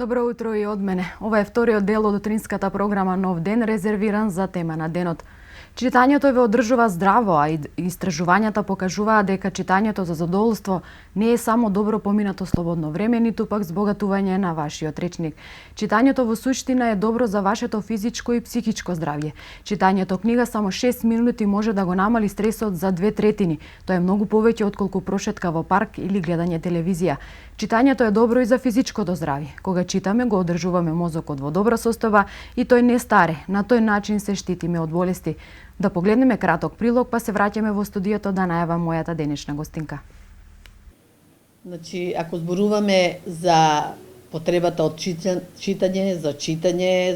Добро утро и од мене. Ова е вториот дел од утринската програма Нов ден, резервиран за тема на денот. Читањето ве одржува здраво, а и истражувањата покажуваат дека читањето за задоволство не е само добро поминато слободно време, ниту пак збогатување на вашиот речник. Читањето во суштина е добро за вашето физичко и психичко здравје. Читањето книга само 6 минути може да го намали стресот за 2/3. Тоа е многу повеќе отколку прошетка во парк или гледање телевизија. Читањето е добро и за физичкото здравје. Кога читаме, го одржуваме мозокот во добра состојба и тој не старе. На тој начин се штитиме од болести. Да погледнеме краток прилог, па се враќаме во студиото да најавам мојата денешна гостинка. Значи, ако зборуваме за потребата од читање,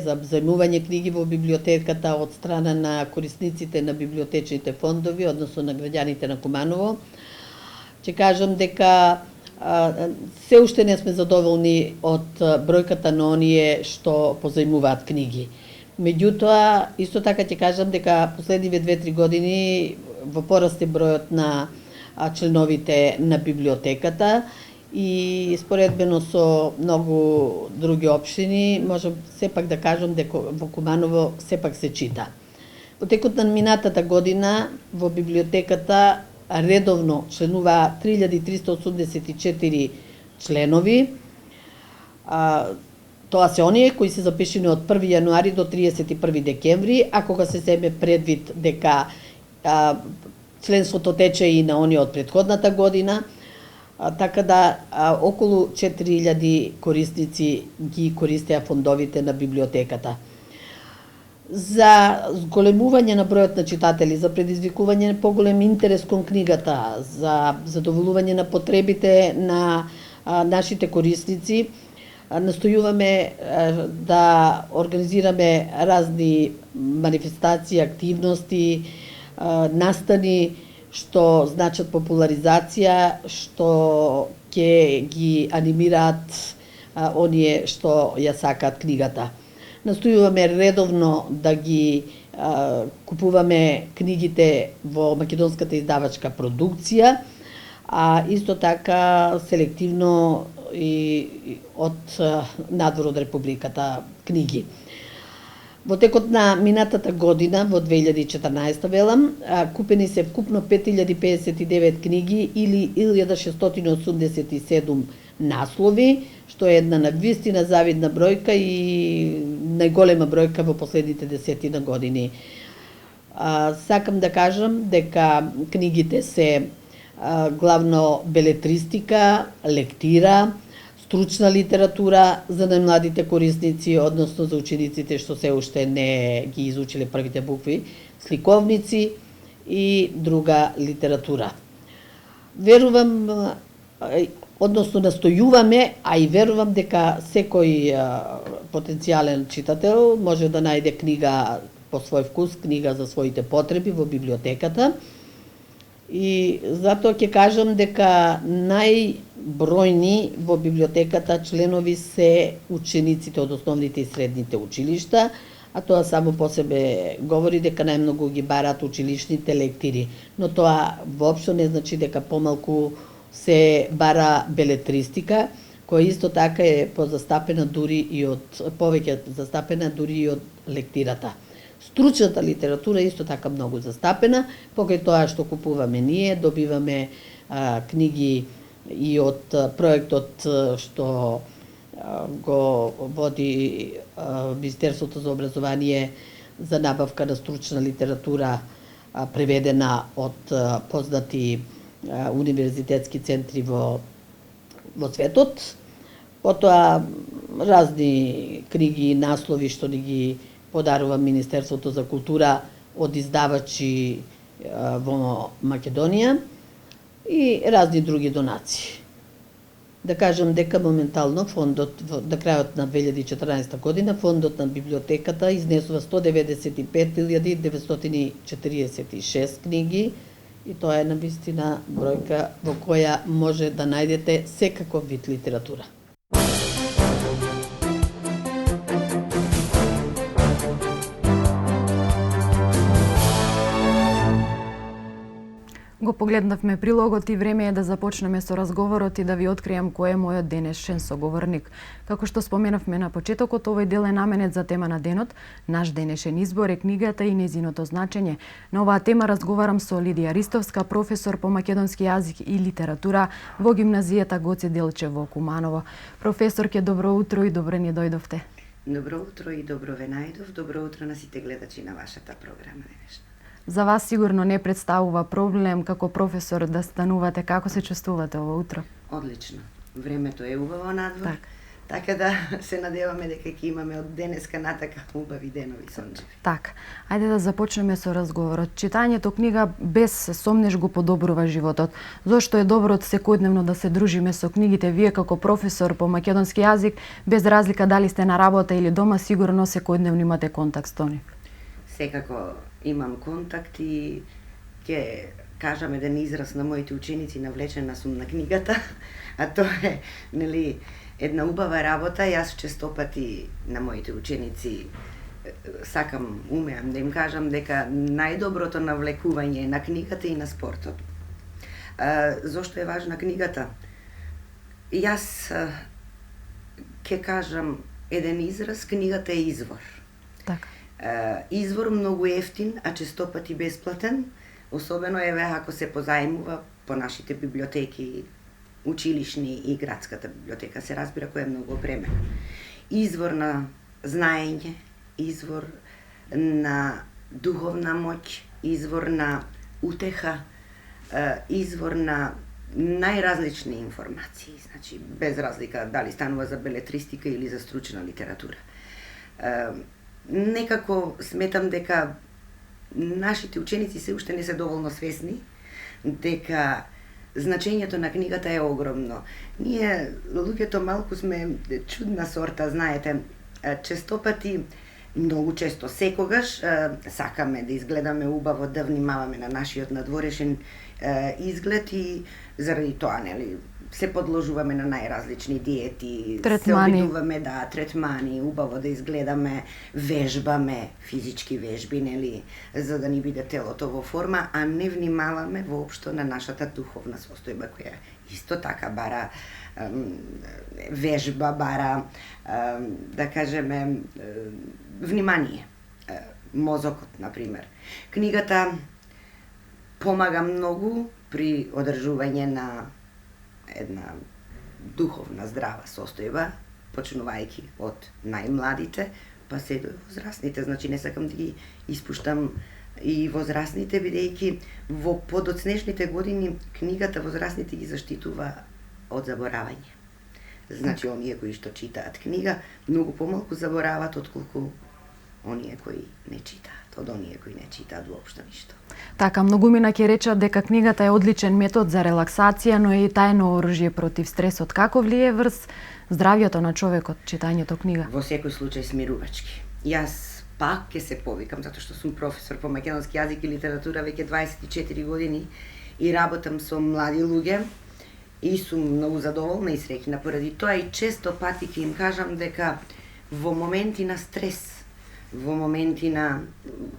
за взајмување книги во библиотеката од страна на корисниците на библиотечните фондови, односно на граѓаните на Куманово, ќе кажам дека се уште не сме задоволни од бројката на оние што позајмуваат книги. Меѓутоа, исто така ќе кажам дека последниве 2-3 години во порасте бројот на членовите на библиотеката и споредбено со многу други општини, можам сепак да кажам дека во Куманово сепак се чита. Во текот на минатата година во библиотеката редовно членуваа 3384 членови. Тоа се оние кои се запишени од 1 јануари до 31 декември, а кога се земе предвид дека членството тече и на оние од претходната година, така да околу 4000 корисници ги користеа фондовите на библиотеката. За зголемување на бројот на читатели, за предизвикување на поголем интерес кон книгата, за задоволување на потребите на нашите корисници, настојуваме да организираме разни манифестации, активности, настани што значат популаризација, што ќе ги анимираат оние што ја сакаат книгата. Настојуваме редовно да ги купуваме книгите во македонската издавачка продукција, а исто така селективно и од надвор од Републиката книги. Во текот на минатата година, во 2014 велам, купени се вкупно 5059 книги или 1687 наслови, што е една навистина завидна бројка и најголема бројка во последните 10 години. Сакам да кажам дека книгите се главно белетристика, лектира, стручна литература за најмладите корисници, односно за учениците што се уште не ги изучиле првите букви, сликовници и друга литература. Верувам, односно настојуваме, а и верувам дека секој потенцијален читател може да најде книга по свој вкус, книга за своите потреби во библиотеката. И затоа ќе кажам дека најбројни во библиотеката членови се учениците од основните и средните училишта, а тоа само по себе говори дека најмногу ги бараат училишните лектири. Но тоа воопшто не значи дека помалку се бара белетристика, која исто така е позастапена дури и од повеќе застапена дури и од лектирата. Стручната литература исто така многу застапена, покрај тоа што купуваме ние, добиваме книги и од проектот што го води Министерството за образование за набавка на стручна литература, преведена од познати универзитетски центри во светот. Потоа разни книги и наслови што ни ги подарува Министерството за култура од издавачи во Македонија и разни други донации. Да кажам дека моментално фондот на крајот на 2014 година фондот на библиотеката изнесува 195.946 книги и тоа е навистина бројка во која може да најдете секаков вид литература. Го погледнавме прилогот и време е да започнеме со разговорот и да ви откријам кој е мојот денешен соговорник. Како што споменавме на почетокот, овој дел е наменет за тема на денот. Наш денешен избор е книгата и нејзиното значење. На оваа тема разговарам со Лидија Ристовска, професор по македонски јазик и литература во гимназијата Гоце Делчев во Куманово. Професорке, добро утро и добре ни дојдовте. Добро утро и добро ве најдов. Добро утро на сите гледачи на вашата програма денешна. За вас сигурно не представува проблем како професор да станувате. Како се чувствувате ово утро? Одлично. Времето е убаво надвор. Така да се надеваме дека ќе имаме од денеска натака убави денови сончеви. Так, ајде да започнеме со разговорот. Читањето книга без сомнеш го подобрува животот. Зошто е добро секојдневно да се дружиме со книгите? Вие како професор по македонски јазик, без разлика дали сте на работа или дома, сигурно секојдневно имате контакт со нив. Секако имам контакт и ќе кажам еден израз на моите ученици, навлечена сум на книгата, а тоа е, нели, една убава работа. Јас честопати на моите ученици сакам, умеам да им кажам дека најдоброто навлекување е на книгата и на спортот. Зошто е важна книгата? Јас ќе кажам еден израз, книгата е извор. Така. Извор многу ефтин, а честопати бесплатен, особено еве ако се позаемува по нашите библиотеки, училишни и градската библиотека, се разбира која е многу опремена. Извор на знаење, извор на духовна моќ, извор на утеха, извор на најразлични информации, значи без разлика дали станува за белетристика или за стручна литература. Некако сметам дека нашите ученици се уште не се доволно свесни дека значењето на книгата е огромно. Ние, луѓето, малку сме чудна сорта, знаете, честопати, многу често, секогаш сакаме да изгледаме убаво, да внимаваме на нашиот надворешен изглед и заради тоа, нели, се подложуваме на најразлични диети, третмани. Се обидуваме да третмани, убаво да изгледаме, вежбаме, физички вежби, нели, за да ни биде телото во форма, а не внимаваме воопшто на нашата духовна состојба, која исто така бара вежба, бара, да кажеме, внимание. Мозокот, например. Книгата помага многу при одржување на една духовна здрава состојба, почнувајќи од најмладите, па се до возрастните. Значи не сакам да ги испуштам и возрастните, бидејќи во подоцнешните години книгата возрастните ги заштитува од заборавање. Значи оние кои што читаат книга многу помалку забораваат отколку оние кои не читаат, од оние кои не читаат воопшто ништо. Така, многумина ќе речат дека книгата е одличен метод за релаксација, но е и тајно оружје против стресот. Како влие врз здравјето на човекот читањето книга? Во секој случај смирувачки. Јас пак ќе се повикам, затоа што сум професор по македонски јазик и литература веќе 24 години и работам со млади луѓе и сум многу задоволна и среќна поради тоа и често пати ќе им кажам дека во моменти на стрес, во моменти на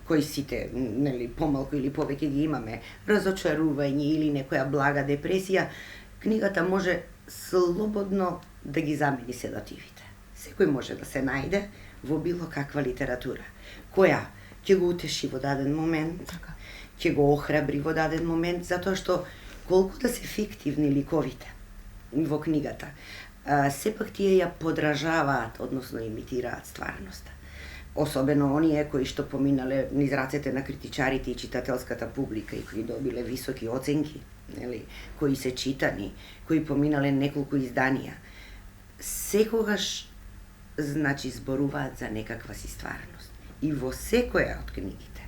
кои сите, нели, помалку или повеќе ги имаме, разочарување или некоја блага депресија, книгата може слободно да ги замени седативите. Секој може да се најде во било каква литература, која ќе го утеши во даден момент, ќе го охрабри во даден момент, затоа што колку да се фиктивни ликовите во книгата, сепак тие ја подражаваат, односно имитираат стварноста. Особено оние кои што поминале низ рацете на критичарите и читателската публика и кои добиле високи оценки, нели, кои се читани, кои поминале неколку изданија, секогаш, значи, зборуваат за некаква си стварност. И во секоја од книгите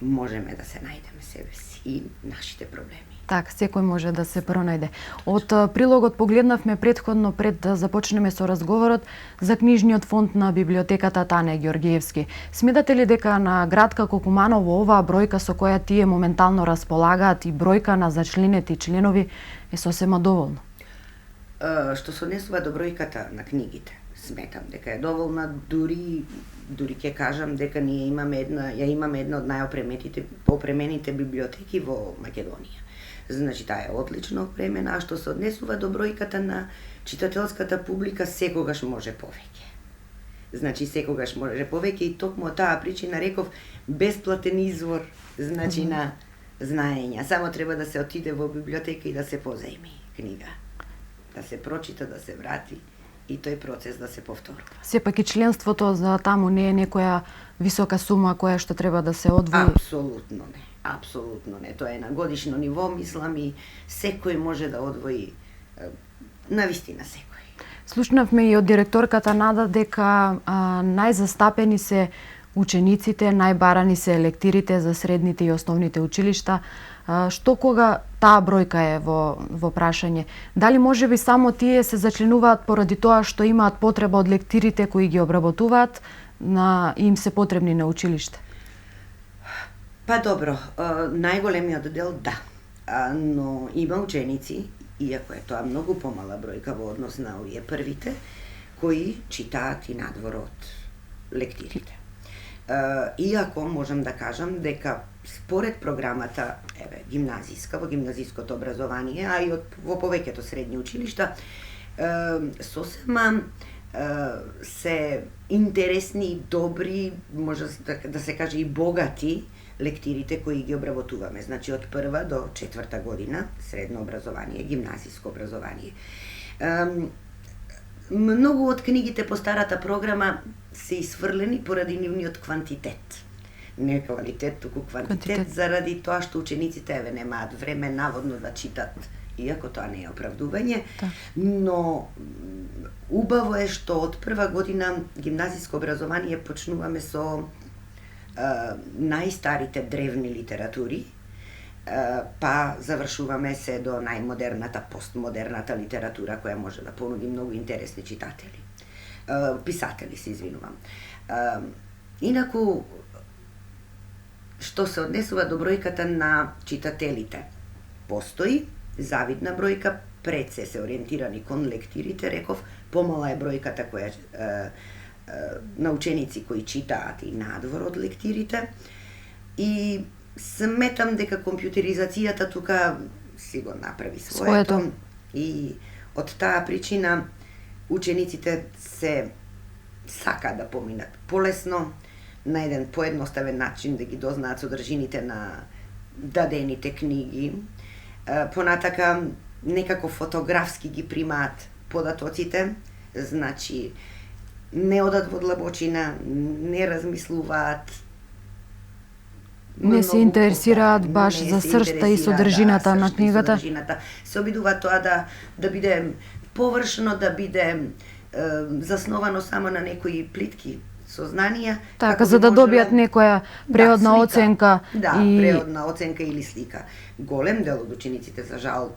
можеме да се најдеме себе си и нашите проблеми. Так, секој може да се пронајде. Од прилогот погледнавме претходно пред да започнеме со разговорот за книжниот фонд на библиотеката Тане Ѓорѓиевски. Сметате ли дека на град како Куманово оваа бројка со која тие моментално располагаат и бројка на зачленети членови е сосема доволно? Што се однесува до бројката на книгите, сметам дека е доволна, дури ќе кажам дека ние имаме една од најопремените библиотеки во Македонија. Значи, таа е одлично опремена, а што се однесува до бројката на читателската публика, секогаш може повеќе. Значи, секогаш може повеќе и токму од таа причина реков бесплатен извор, значи, на знаење. Само треба да се отиде во библиотека и да се позајми книга. Да се прочита, да се врати и тој процес да се повторува. Сепак и членството за таму не е некоја висока сума која што треба да се одвои? Апсолутно не. Апсолутно не. Тоа е на годишно ниво, мислам, и секој може да одвои, навистина секој. Слушнавме и од директорката Нада дека најзастапени се учениците, најбарани се лектирите за средните и основните училишта. Што кога таа бројка е во прашање? Дали можеби само тие се зачленуваат поради тоа што имаат потреба од лектирите кои ги обработуваат и им се потребни на училиште? Па добро, најголемиот дел да, но има ученици, иако е тоа многу помала бројка во однос на овие првите, кои читаат и надвор од лектирите. Иако можам да кажам дека според програмата гимназиска, во гимназиското образование, а и во повеќето средни училишта, сосема се интересни и добри, може да се каже и богати лектирите кои ги обработуваме. Значи од 1 до 4 година средно образование, гимназиско образование. Многу од книгите по старата програма се исфрлени поради нивниот квантитет. Не квалитет, туку квантитет, заради тоа што учениците немаат време наводно да читат, иако тоа не е оправдување, но убаво е што од 1 година гимназиско образование почнуваме со најстарите древни литератури, па завршуваме се до најмодерната, постмодерната литература која може да понуди многу интересни писатели, се извинувам. Инаку, што се однесува до бројката на читателите, постои завидна бројка, пред се ориентирани кон лектирите, реков, помала е бројката која на ученици кои читаат и надвор од лектирите, и сметам дека компјутеризацијата тука си го направи своето. И од таа причина учениците се сака да поминат полесно, на еден поедноставен начин да ги дознаат содржините на дадените книги. Понатака некако фотографски ги примаат податоците, значи не одат во длабочина, не размислуваат, не се интересираат баш за сршта и содржината на книгата. Се обидуваат тоа да биде површно, да биде засновано само на некои плитки сознанија. Така, за да добијат некоја преодна оценка. Да, преодна оценка или слика. Голем дел од учениците, за жал,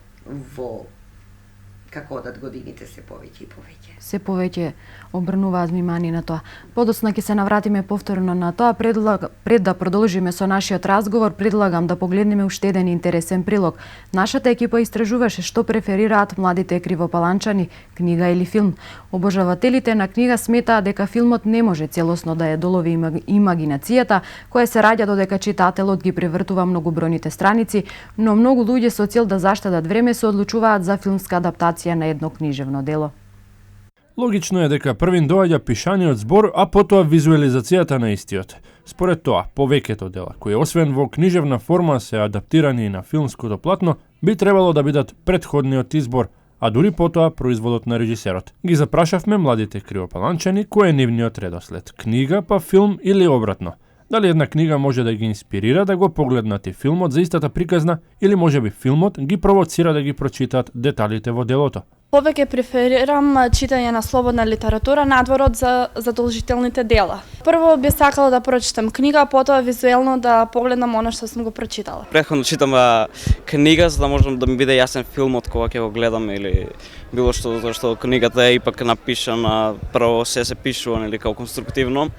како одат годините се повеќе и повеќе. Се повеќе обрнуваат внимание на тоа. Подоцна ќе се навратиме повторно на тоа. Пред да продолжиме со нашиот разговор, предлагам да погледнеме уште еден интересен прилог. Нашата екипа истражуваше што преферираат младите кривопаланчани, книга или филм. Обожавателите на книга сметаат дека филмот не може целосно да ја долови имагинацијата, која се раѓа додека читателот ги превртува многобројните страници, но многу луѓе со цел да заштедат време се одлучуваат за филмска адаптација на едно книжевно дело. Логично е дека првин доаѓа пишаниот збор, а потоа визуализацијата на истиот. Според тоа, повеќето дела, кои освен во книжевна форма се адаптирани на филмското платно, би требало да бидат претходниот избор, а дури потоа производот на режисерот. Ги запрашавме младите кривопаланчани кој е нивниот редослед, книга па филм или обратно. Дали една книга може да ги инспирира да го погледнат и филмот за истата приказна, или можеби филмот ги провоцира да ги прочитаат деталите во делото. Повеќе преферирам читање на слободна литература надвор од задолжителните дела. Прво би сакала да прочитам книга, потоа визуелно да погледнам она што сум го прочитала. Претходно читам книга за да можам да ми биде јасен филмот кога ќе го гледам или било што, зашто книгата е ипак напишана, прво се пишува нели како конструктивно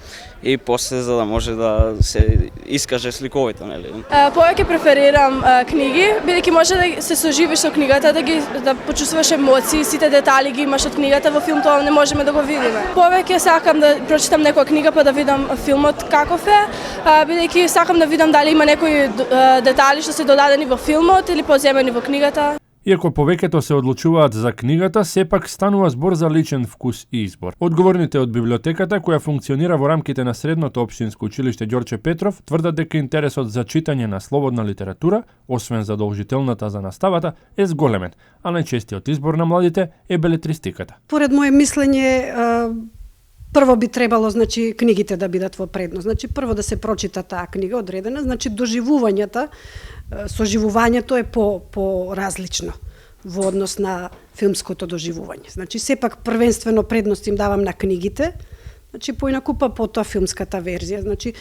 и после за да може да се искаже сликовите, нели. Повеќе преферирам книги, бидејќи може да се соживиш со книгата, да почувствуваш емоции емоции, сите детали ги имаш од книгата, во филм тоа не можеме да го видиме. Повеќе сакам да прочитам некоја книга па да видам филмот каков е, бидејќи сакам да видам дали има некои детали што се додадени во филмот или поземени во книгата. Иако повеќето се одлучуваат за книгата, сепак станува збор за личен вкус и избор. Одговорните од библиотеката, која функционира во рамките на Средното општинско училиште Ѓорче Петров, тврдат дека интересот за читање на слободна литература, освен задолжителната за наставата, е зголемен, а најчестиот избор на младите е белетристиката. Поред мое мислење, прво би требало, значи, книгите да бидат во предност. Значи, прво да се прочита таа книга одредена, значи доживувањата, соживувањето е по-различно во однос на филмското доживување. Значи, сепак првенствено предност им давам на книгите, значи, поинаку па потоа филмската верзија. Значи,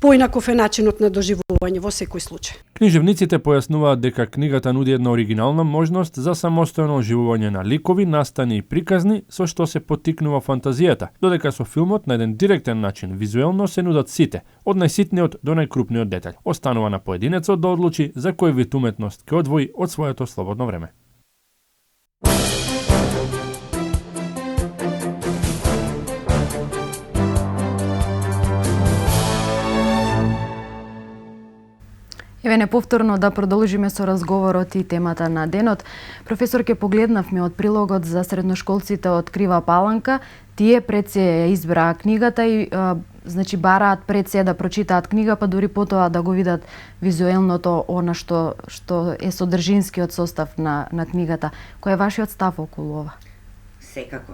поинаков е начинот на доживување во секој случај. Книжевниците појаснуваат дека книгата нуди една оригинална можност за самостојно оживување на ликови, настани и приказни, со што се поттикнува фантазијата, додека со филмот на еден директен начин визуелно се нудат сите, од најситниот до најкрупниот детаљ. Останува на поединецот да одлучи за кој вид уметност ќе одвои од своето слободно време. Еве неповторно да продолжиме со разговорот и темата на денот. Професор, ке погледнавме од прилогот за средношколците од Крива Паланка. Тие пред се ја избраа книгата и значи бараат пред се да прочитаат книга, па дури потоа да го видат визуелното она што е содржинскиот состав на книгата. Кој е вашиот став околу ова? Секако.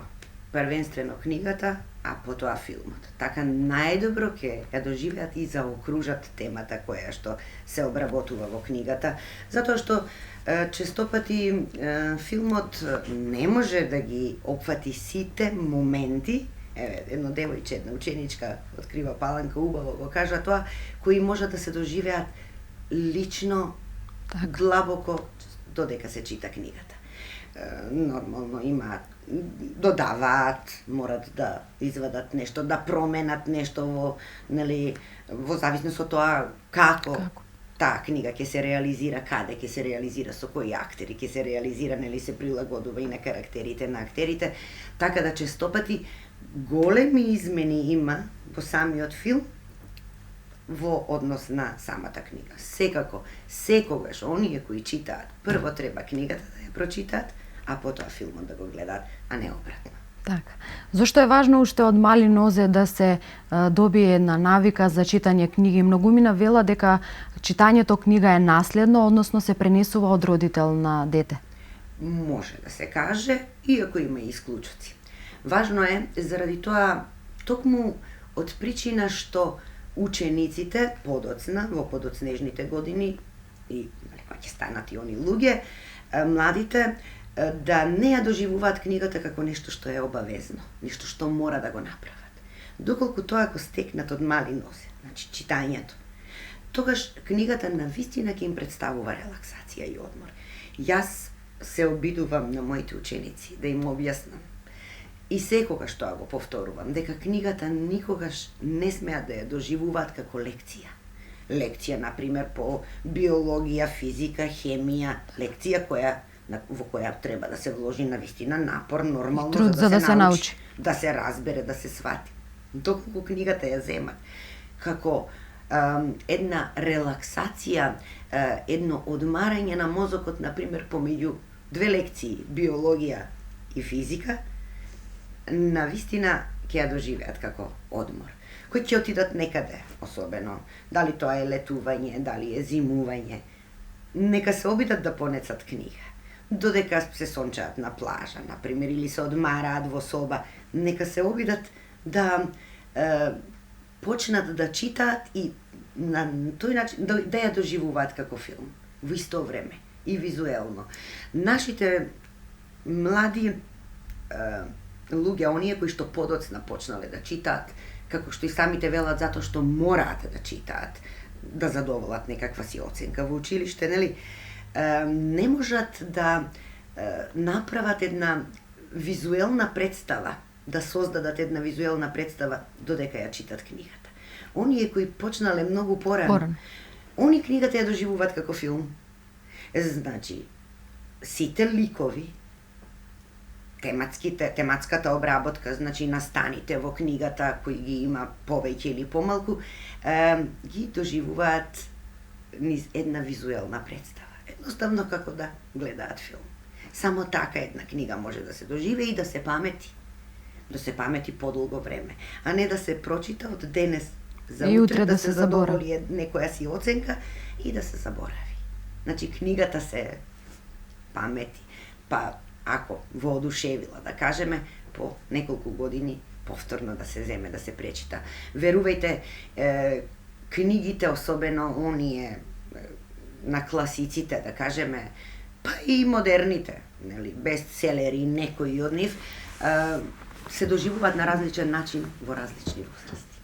Првенствено книгата, а потоа филмот. Така најдобро ќе ја доживеат и заокружат темата која што се обработува во книгата, затоа што честопати филмот не може да ги опфати сите моменти. Еве, едно девојче, една ученичка од Крива Паланка убаво го кажа тоа, кои може да се доживеат лично, длабоко, додека се чита книгата. Нормално имаат, додаваат, морат да извадат нешто, да променат нешто во, нели, во зависност од тоа како таа книга ќе се реализира, каде ќе се реализира, со кои актери ќе се реализира, нели се прилагодува и на карактерите на актерите, така да честопати големи измени има во самиот филм во однос на самата книга. Секако, секогаш оние кои читаат, прво треба книгата да ја прочитаат, а потоа филмот да го гледаат, а не обратно. Така. Зошто е важно уште од мали нозе да се добие една навика за читање книги? Многумина вела дека читањето книга е наследно, односно се пренесува од родител на дете. Може да се каже, иако има и исклучоци. Важно е заради тоа токму од причина што учениците подоцна, во подоцнежните години и кога ќе станат и они луѓе, младите, да не ја доживуваат книгата како нешто што е обавезно, нешто што мора да го направат. Доколку тоа го стекнат од мали нозе, значи читањето, тогаш книгата навистина ќе им представува релаксација и одмор. Јас се обидувам на моите ученици да им објаснам и секогаш тоа го повторувам, дека книгата никогаш не смеат да ја доживуваат како лекција. Лекција, например, по биологија, физика, хемија, лекција во која треба да се вложи навистина напор, нормално, труд, за да се научи, да се разбере, да се свати. Доколку книгата ја земат како една релаксација, едно одмарање на мозокот, например, помеѓу две лекции, биологија и физика, навистина ќе ја доживеат како одмор, кои ќе отидат некаде, особено, дали тоа е летување, дали е зимување, нека се обидат да понесат книга. Додека се сончаат на плажа, например, или се одмараат во соба, нека се обидат да почнат да читаат и на тој начин да ја доживуваат како филм, во исто време и визуелно. Нашите млади луѓе, оние кои што подоцна почнале да читаат, како што и самите велат, затоа што мораат да читаат, да задоволат некаква си оценка во училиште, нели? Не можат да направат една визуелна представа, да создадат една визуелна представа додека ја читат книгата. Оние кои почнале многу порано, они книгата ја доживуваат како филм. Значи, сите ликови тематската обработка, значи настаните во книгата кои ги има повеќе или помалку, ги доживуваат низ една визуелна представа. Едноставно како да гледаат филм. Само така една книга може да се доживе и да се памети. Да се памети подолго време, а не да се прочита од денес за И утре, утре да се заборави. задоволи некоја си оценка и да се заборави. Значи книгата се памети, па ако воодушевила, да кажеме, по неколку години повторно да се земе, да се пречита. Верувајте, книгите, особено оние на класиците, да кажеме, па и модерните, нели, бестселери, некои од нив, се доживуваат на различен начин во различни возрасти.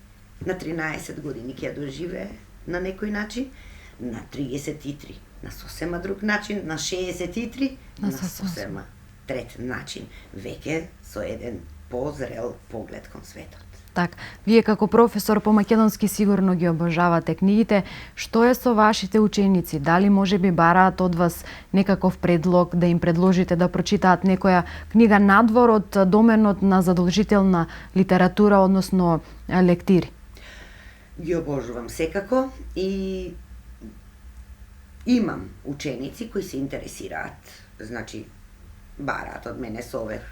На 13 години ќе доживее на некој начин, на 33 на сосема друг начин, на 63 на сосема трет начин, веќе со еден позрел поглед кон светот. Так, вие како професор по македонски сигурно ги обожавате книгите. Што е со вашите ученици? Дали можеби бараат од вас некаков предлог да им предложите да прочитаат некоја книга надвор од доменот на задолжителна литература, односно лектири? Ги обожувам секако и имам ученици кои се интересираат, значи бараат од мене совет,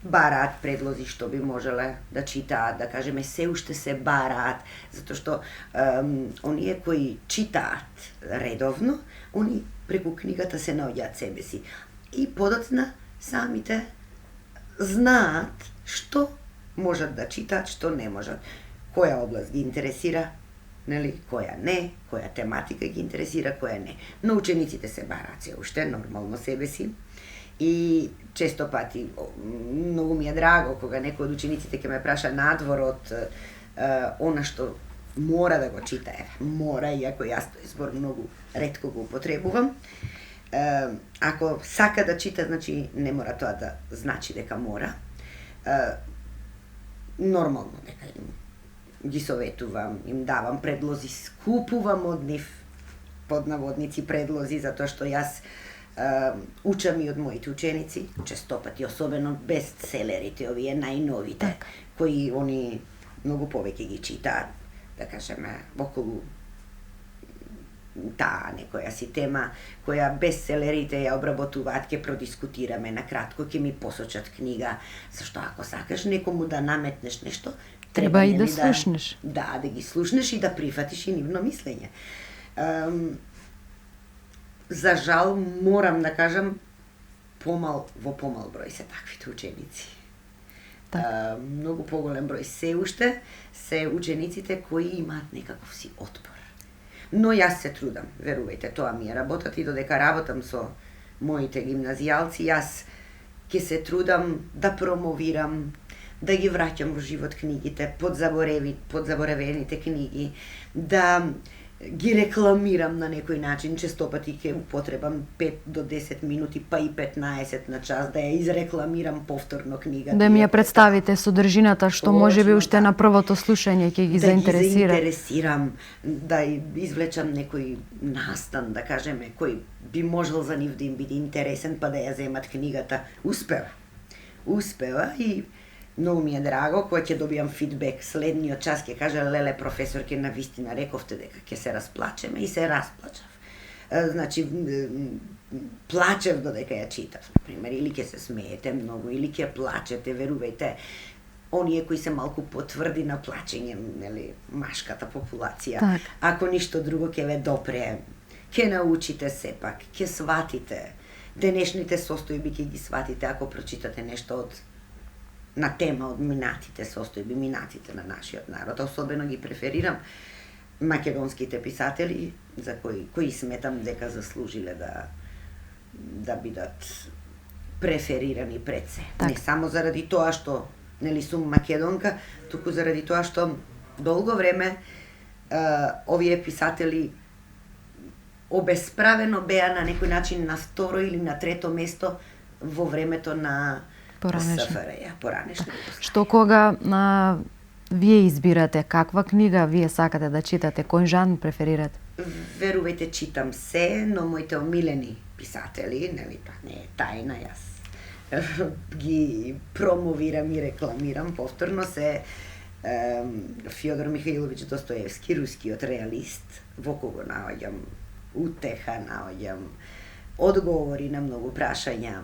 бараат предлози што би можеле да читаат, да кажеме, се уште се бараат, затоа што оние кои читаат редовно, они преку книгата се наоѓаат себе си. И подоцна самите знаат што можат да читаат, што не можат. Која област ги интересира, нели, која не, која тематика ги интересира, која не. Но учениците се бараат се уште нормално себе си. И често пати, многу ми е драго кога некој од учениците ќе ме праша надвор од она што мора да го читае. Мора, иако јас тој збор многу ретко го употребувам. Ако сака да чита, значи не мора тоа да значи дека мора. Нормално дека им ги советувам, им давам предлози, скупувам од нив под наводници предлози, затоа што јас учам и од моите ученици, често пати, особено бестселерите, овие најновите, кои они многу повеќе ги читаат, да кажеме, околу таа некоја си тема, која бестселерите ја обработуваат, ќе продискутираме на кратко, ќе ми посочат книга, зашто ако сакаш некому да наметнеш нешто, треба и да слушнеш. Да ги слушнеш и да прифатиш и нивно мислење. За жал, морам да кажам, во помал број се таквите ученици. Многу поголем број се уште се учениците кои имаат некаков си отпор. Но јас се трудам, верувајте, тоа ми е работата и додека работам со моите гимназијалци, јас ќе се трудам да промовирам, да ги враќам во живот книгите, подзаборавените книги, да ги рекламирам на некој начин, често пати ќе употребам 5 до 10 минути, па и 15 на час, да ја изрекламирам повторно книгата. Да ми ја представите содржината што можеби уште на првото слушање ќе ги заинтересира. Да ги заинтересирам, да извлечам некој настан, да кажеме, кој би можел за нив да им биде интересен, па да ја земат книгата. Успева и многу ми е драго кога ќе добијам фидбек следниот час, ќе каже, леле професорке, навистина рековте дека ќе се расплачеме, и се расплачав. Значи, плачев додека ја читав, например, или ќе се смеете многу, или ќе плачете, верувајте, оние кои се малку потврди на плачење, нели, машката популација, так. Ако ништо друго ќе ве допре, ќе научите сепак, ќе сватите, денешните состојби ќе ги сватите ако прочитате нешто од на тема од минатите состојби, минатите на нашиот народ. Особено ги преферирам македонските писатели, за кои сметам дека заслужиле да бидат преферирани пред се. Так. Не само заради тоа што нели сум македонка, туку заради тоа што долго време овие писатели обесправено беа на некој начин на второ или на трето место во времето на СФР, поранешно. Што кога вие избирате каква книга вие сакате да читате, кој жанр преферирате? Верувајте, читам се, но моите омилени писатели, нели, тоа не е тајна, јас ги промовирам и рекламирам повторно се Фјодор Михаиловиќ Достоевски, рускиот реалист, во кого наоѓам утеха, наоѓам одговори на многу прашања,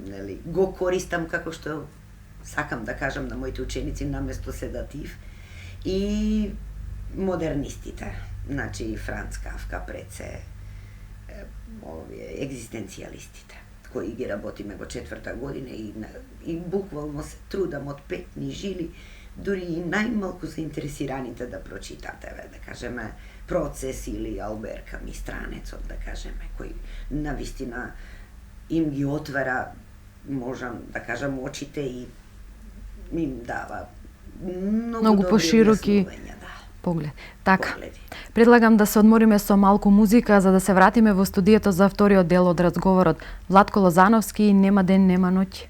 нели, го користам како што сакам да кажам на моите ученици наместо седатив, и модернистите, значи Франц Кафка, пред се овие екзистенцијалистите, кои ги работиме во 4-та година и буквално се трудам од петни жили, дури и најмалку заинтересираните да прочитат, да кажеме, Процес или Албер Ками Странецот, да кажеме, кој навистина им ги отвара, можам да кажам, очите и им дава многу пошироки поглед. Така, погледи. предлагам да се одмориме со малку музика, за да се вратиме во студиото за вториот дел од разговорот. Владко Лозановски, Нема ден, нема ноќ.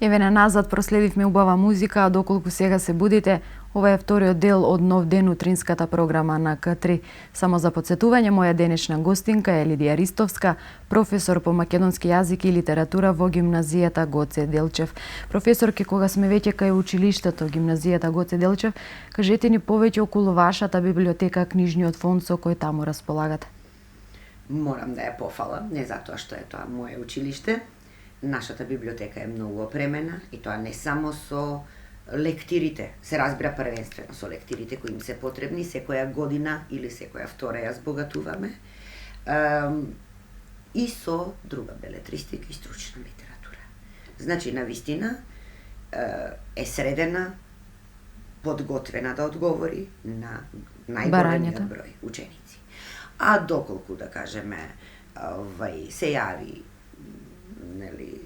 Еве на назад проследивме убава музика, а доколку сега се будите, ова е вториот дел од Нов ден утринската програма на К3. Само за подсетување, моја денешна гостинка е Лидија Ристовска, професор по македонски јазик и литература во гимназијата Гоце Делчев. Професорке, кога сме веќе кај училиштето гимназијата Гоце Делчев, кажете ни повеќе околу вашата библиотека, книжниот фонд со кој таму располагате. Морам да ја пофалам, не затоа што е тоа моје училиште. Нашата библиотека е многу опремена и тоа не само со лектирите, се разбира првенствено со лектирите кои им се потребни, секоја година или секоја втора ја збогатуваме, и со друга белетристика и стручна литература. Значи, навистина е средена подготвена да одговори на најголемиот Барањата. број ученици. А доколку, да кажеме, се јави, нели,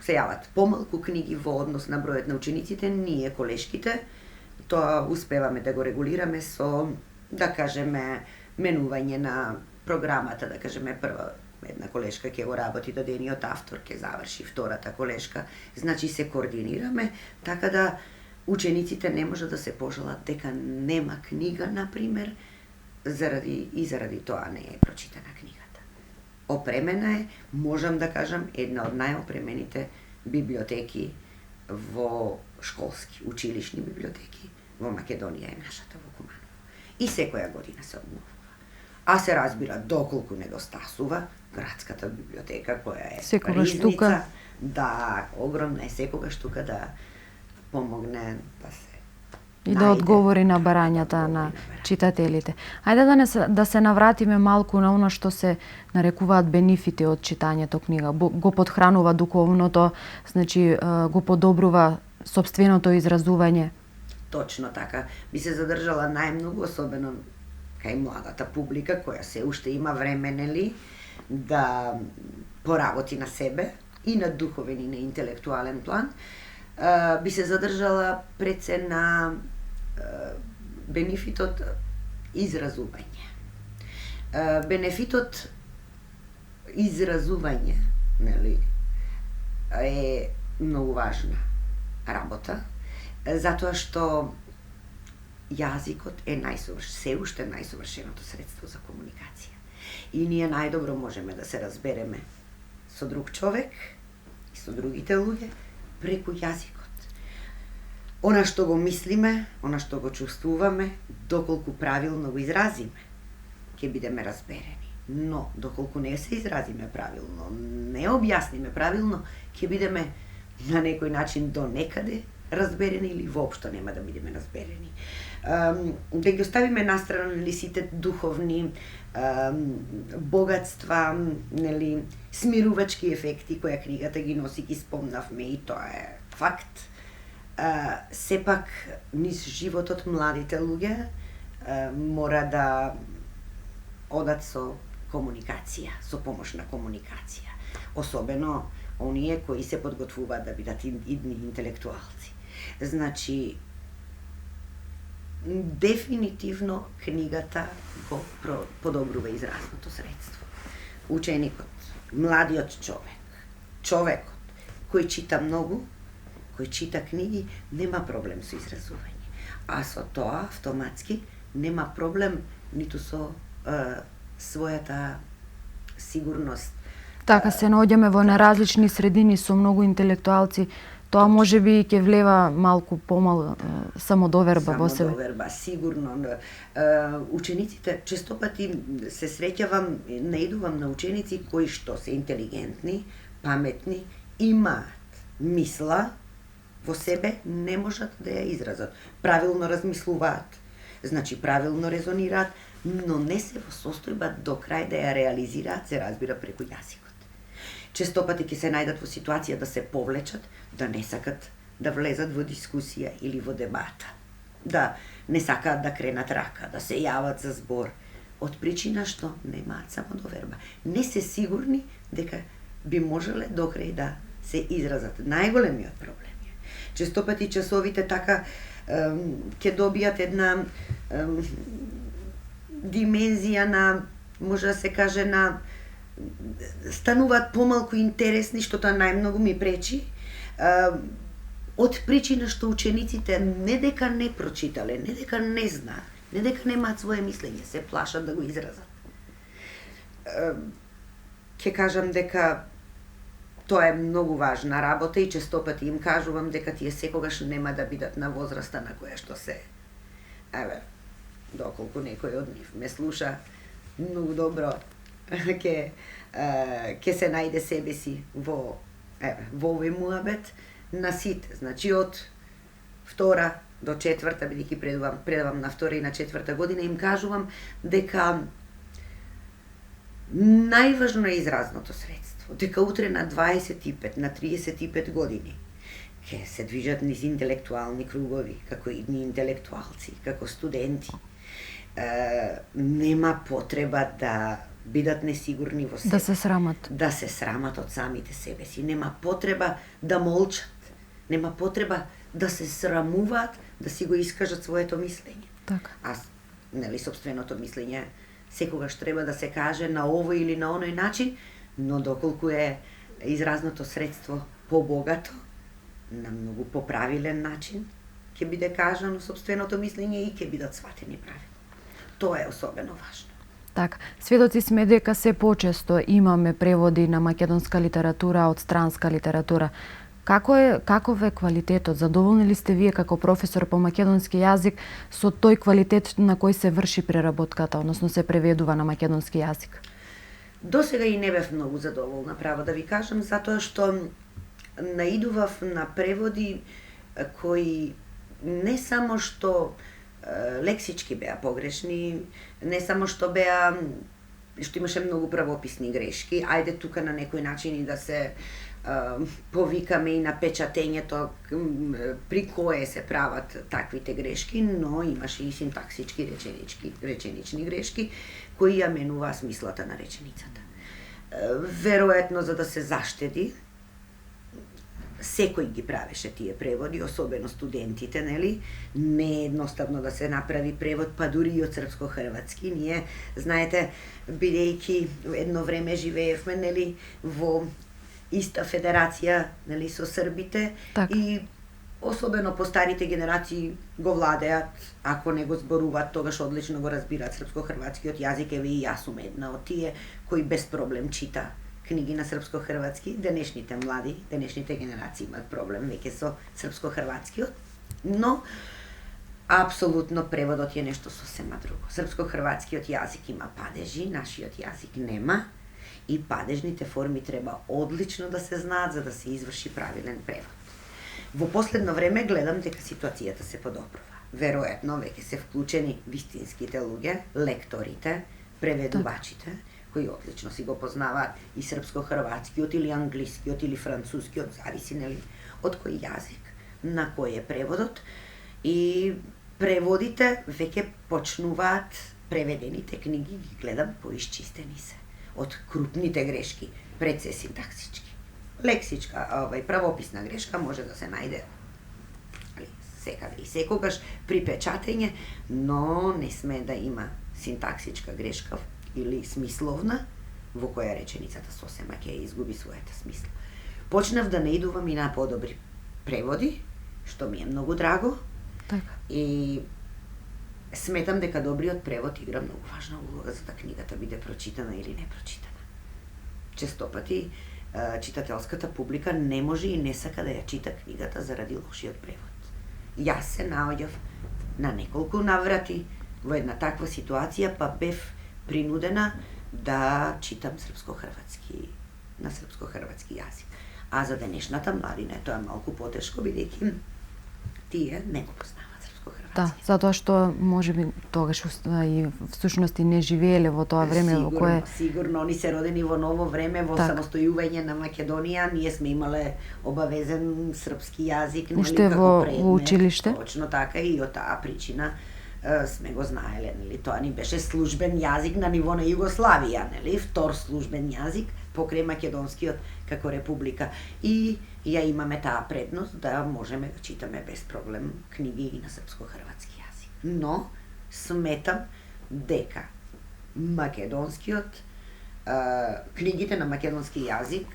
се јават помалку книги во однос на бројот на учениците, ние колешките тоа успеваме да го регулираме со, да кажеме, менување на програмата, да кажеме, прва една колешка ќе го работи до дениот автор, ќе заврши втората колешка, значи се координираме, така да учениците не може да се пожалат дека нема книга, например, заради тоа не е прочитана книгата. Опремена е, можам да кажам, една од најопремените библиотеки во школски, училишни библиотеки во Македонија е нашата во Куманово. И секоја година се обновува. А се разбира, доколку недостасува, градската библиотека, која е Секогаш ризница, тука. да, огромна е, секогаш тука да помогне да се И да најде, одговори на барањата на читателите. Ајде да се навратиме малку на она што се нарекуваат бенефити од читањето книга. Го подхранува духовното, значи го подобрува сопственото изразување. Точно така. Би се задржала најмногу, особено кај младата публика, која се уште има време, нели, да поработи на себе и на духовен и на интелектуален план. Би се задржала пред се на бенефитот изразување. Бенефитот изразување, нели, е многу важна работа, затоа што јазикот е се уште најсовршеното средство за комуникација. И ние најдобро можеме да се разбереме со друг човек и со другите луѓе преку јазикот. Она што го мислиме, она што го чувствуваме, доколку правилно го изразиме, ќе бидеме разберени. Но, доколку не се изразиме правилно, не објасниме правилно, ќе бидеме на некој начин до некаде разберени или воопшто нема да бидеме разберени. Да ги оставиме настрана, нели, сите духовни богатства, нели, смирувачки ефекти која книгата ги носи, ги спомнавме и тоа е факт. Сепак, низ животот младите луѓе мора да одат со комуникација, со помош на комуникација. Особено оние кои се подготвуваат да бидат идни интелектуалци. Значи, дефинитивно книгата го подобрува изразното средство. Ученикот, младиот човекот кој чита многу, кој чита книги, нема проблем со изразување. А со тоа, автоматски, нема проблем ниту со својата сигурност. Така се наоѓаме во неразлични средини со многу интелектуалци, тоа може би ќе влева малку помал самодоверба во себе. Самодоверба, сигурно. Учениците, често пати се среќавам, наидувам на ученици кои што се интелигентни, паметни, имаат мисла во себе, не можат да ја изразат. Правилно размислуваат, значи правилно резонираат, но не се во состојба до крај да ја реализираат, се разбира, преку јазикот. Често пати ќе се најдат во ситуација да се повлечат, да не сакат да влезат во дискусија или во дебата, да не сакаат да кренат рака, да се јават за збор, од причина што немаат самодоверба. Не се сигурни дека би можеле до крај да се изразат. Најголемиот проблем е. Често пати часовите така ќе добијат една димензија на, може да се каже, на стануваат помалку интересни, што тоа најмногу ми пречи, од причина што учениците не дека не прочитале, не дека не знаат, не дека немаат своje мислење, се плашат да го изразат. Ќе кажам дека тоа е многу важна работа и често пати им кажувам дека тие секогаш нема да бидат на возраста на која што се. Доколку некој од нив ме слуша, многу добро ќе се најде себе си во овој муабет на сите. Значи, од втора до четврта, бидејќи предавам на втора и на четврта година, им кажувам дека најважно е изразното средство. Дека утре на 25, на 35 години, ке се движат низ интелектуални кругови, како идни интелектуалци, како студенти. Нема потреба да бидат несигурни во себе. Да се срамат. Да се срамат од самите себе си. Нема потреба да молчат. Нема потреба да се срамуваат да си го искажат своето мислење. Така. Сопственото мислење секогаш треба да се каже на овој или на оној начин, но доколку е изразното средство побогато, на многу поправилен начин, ќе биде кажано сопственото мислење и ќе бидат сватени правилно. Тоа е особено важно. Така, сведоци сме дека се почесто имаме преводи на македонска литература од странска литература. Каков е квалитетот? Задоволни ли сте вие како професор по македонски јазик со тој квалитет на кој се врши преработката, односно се преведува на македонски јазик? До сега и не бев многу задоволна, право да ви кажам, затоа што наидував на преводи кои не само што лексички беа погрешни, не само што имаше многу правописни грешки, ајде тука на некој начин и да се повикаме и на печатењето при кое се прават таквите грешки, но имаше и синтаксички реченични грешки кои ја менуваа смислата на реченицата. Веројатно за да се заштеди, секој ги правеше тие преводи, особено студентите, нели? Не е едноставно да се направи превод, па дури и од српско-хрватски. Ние, знаете, бидејќи едно време живеевме, нели, во иста федерација, нели, со србите, так. И особено по старите генерации го владеат, ако не го зборуваат, тогаш одлично го разбираат српско-хрватскиот јазик. Еве и јас сум една од тие кои без проблем чита книги на српско-хрватски. Денешните млади, денешните генерации имаат проблем веќе со српско-хрватскиот, но апсолутно преводот е нешто сосема друго. Српско-хрватскиот јазик има падежи, нашиот јазик нема, и падежните форми треба одлично да се знаат за да се изврши правилен превод. Во последно време гледам дека ситуацијата се подобрува. Веројатно веќе се вклучени вистинските луѓе, лекторите, преведувачите, кои одлично си го познаваат и српско-хрватскиот или англискиот или францускиот, зависи нели од кој јазик, на кој е преводот, и преводите веќе почнуваат преведените книги, ги гледам поисчистени се од крупните грешки, пред се синтаксички. Лексичка, правописна грешка може да се најде секаде и секогаш при печатење, но не сме да има синтаксичка грешка или смисловна, во која реченицата сосема ќе изгуби својата смисла. Почнав да наидувам и на подобри преводи, што ми е многу драго, Така. и сметам дека добриот превод игра многу важна улога за да книгата биде прочитана или не прочитана. Често пати читателската публика не може и не сака да ја чита книгата заради лошиот превод. Јас се наоѓав на неколку наврати во една таква ситуација, па бев принудена да читам на српско-хрватски јазик. А за денешната младина тоа е малку потешко, бидејќи тие не го познаваат српско-хрватски. Да, затоа што можеби тогаш и всушност и не живееле во тоа време во кое Сигурно, они се родени во ново време, во Так. самостојување на Македонија, ние сме имале обавезен српски јазик, нели, Уште како во предмет. училиште? Точно така, и од таа причина сме го знаеле, нели, тоа ни беше службен јазик на ниво на Југославија, нели, втор службен јазик покрај македонскиот како република. И ја имаме таа предност да можеме да читаме без проблем книги и на српско-хрватски јазик. Но сметам дека македонскиот книгите на македонски јазик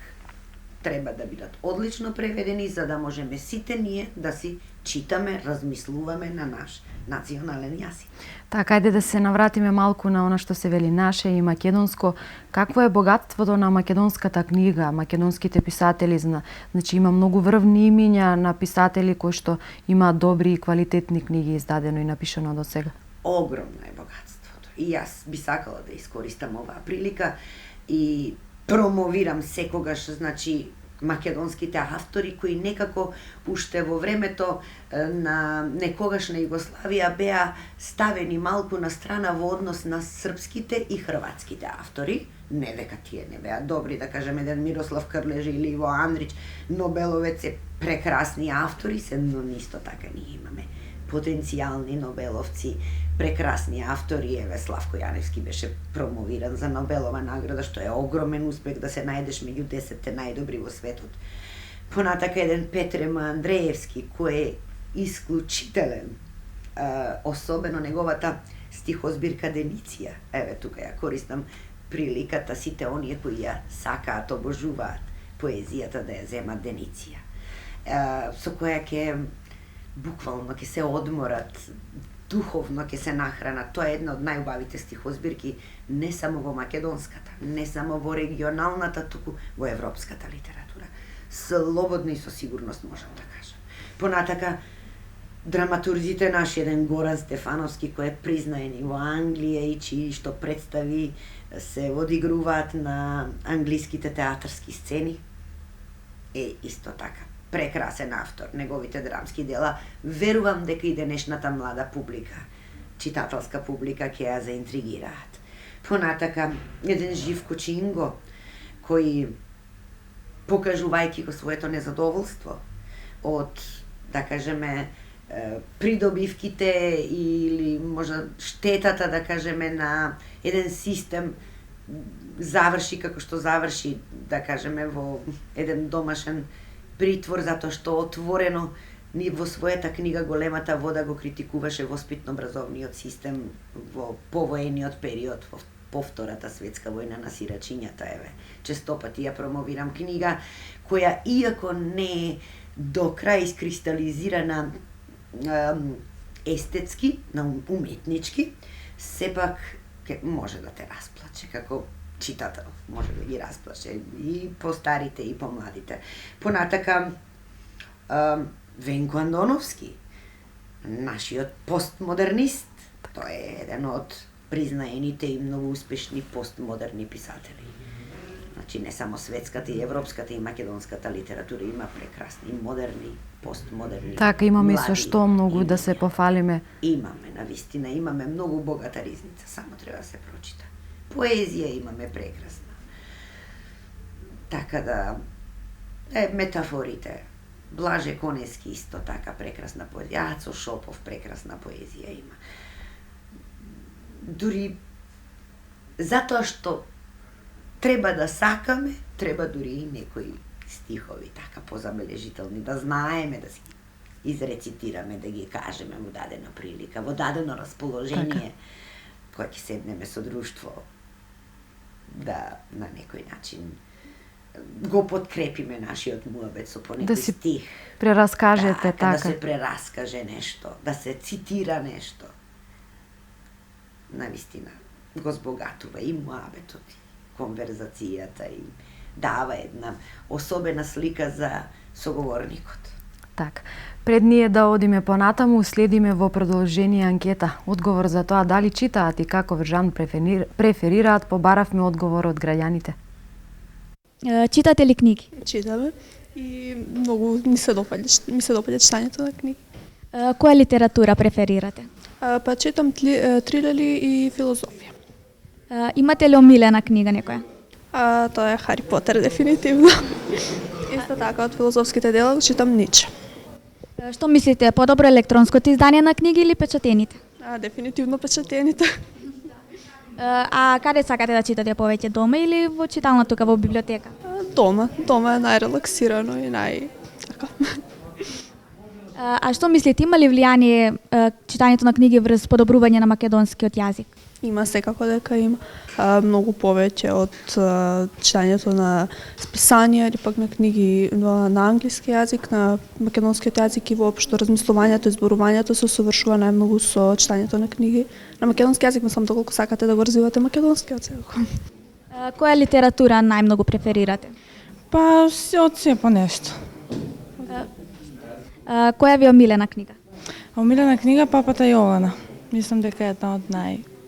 треба да бидат одлично преведени за да можеме сите ние да си читаме, размислуваме на наш национален јазик. Така, ајде да се навратиме малку на она што се вели наше и македонско. Какво е богатството на македонската книга, македонските писатели? Значи има многу врвни имиња на писатели кои што имаат добри и квалитетни книги издадено и напишано до сега. Огромно е богатството. И јас би сакала да искористам оваа прилика и промовирам секогаш, значи, македонските автори кои некако уште во времето на некогашна Југославија беа ставени малку на страна во однос на српските и хрватските автори. Не дека тие не беа добри, да кажем еден Мирослав Крлеж или Иво Андрич, Нобеловец е прекрасни автори, но исто така ние имаме потенцијални Нобеловци, прекрасни автори. Еве Славко Јаневски беше промовиран за Нобелова награда, што е огромен успех да се најдеш меѓу 10 најдобри во светот. Понатака еден Петре Андреевски, кој е исклучителен, особено неговата стихозбирка Дениция. Еве тука ја користам приликата сите оние кои ја сакаат, обожуваат поезијата да ја земат Дениция, со која ќе буквално ќе се одморат, духовно ќе се нахранат. Тоа е една од најубавите стихозбирки не само во македонската, не само во регионалната, туку во европската литература. Слободно и со сигурност можам да кажам. Понатака, драматурзите наши, еден Горан Стефановски, кој е признаен и во Англија и чии што представи се одигруваат на англиските театарски сцени, е исто така прекрасен автор. Неговите драмски дела верувам дека и денешната млада публика, читателска публика, ќе ја заинтригираат. Понатака, еден Живко Чинго, кој покажувајќи го своето незадоволство од, да кажеме, придобивките или можда штетата, да кажеме, на еден систем, заврши како што заврши, да кажеме, во еден домашен притвор, затоа што отворено ни во својата книга Големата вода го критикуваше воспитно-образовниот систем во повоениот период, во повтората светска војна на сирачињата. Еве, честопати ја промовирам книга која, иако не е до крај искристализирана естетски, уметнички, сепак може да те расплаче како читател, може да ги расплаче и по старите и по младите. Понатака, Венко Андоновски, нашиот постмодернист, тој е еден од признаените и многу успешни постмодерни писатели. Значи, не само светската и европската и македонската литература има прекрасни, модерни, постмодерни. Така, имаме со што многу да се пофалиме. Имаме, навистина, имаме многу богата ризница, само треба да се прочита. Поезија имаме прекрасна. Така да, метафорите, Блаже Конески исто така прекрасна поезија, Ацо Шопов прекрасна поезија има. Дури затоа што треба да сакаме, треба дури и некои стихови така позабележителни, да знаеме, да си изрецитираме, да ги кажеме во дадена прилика, во дадено расположение, кога ќе седнеме со друштво, да на некој начин го подкрепиме нашиот муабет со понекој да си стих. Прераскажете така. Да се прераскаже нешто, да се цитира нешто. Навистина го збогатува и муабетот, и конверзацијата, и дава една особена слика за соговорникот. Така. Пред ние да одиме понатаму, следиме во продолжение анкета. Одговор за тоа дали читаат и каков жанр преферираат, побаравме одговор од граѓаните. Читате ли книги? Читаме и многу ми се допаѓа читањето на книги. Која литература преферирате? Па читам трилери и филозофија. Имате ли омилена книга некоја? Тоа е Хари Потер, дефинитивно. Исто така, од филозофските дела го читам Ниче. Што мислите, подобро електронското издание на книги или печатените? Дефинитивно печатените. Каде сакате да читате повеќе, дома или во читална тука во библиотека? Дома е најрелаксирано и така. Што мислите, има ли влијание читањето на книги врз подобрување на македонскиот јазик? Има, секако дека има. Многу повеќе од читањето на списанија или пак на книги на англиски јазик, на македонскиот јазик и воопшто размислувањето и зборувањето се совршува најмногу со читањето на книги на македонски јазик, не само доколку сакате да го развивате македонскиот секако. Која литература најмногу преферирате? Па од се по нешто. Која ви е омилена книга? Омилена книга Папата Јована. Мислам дека е една од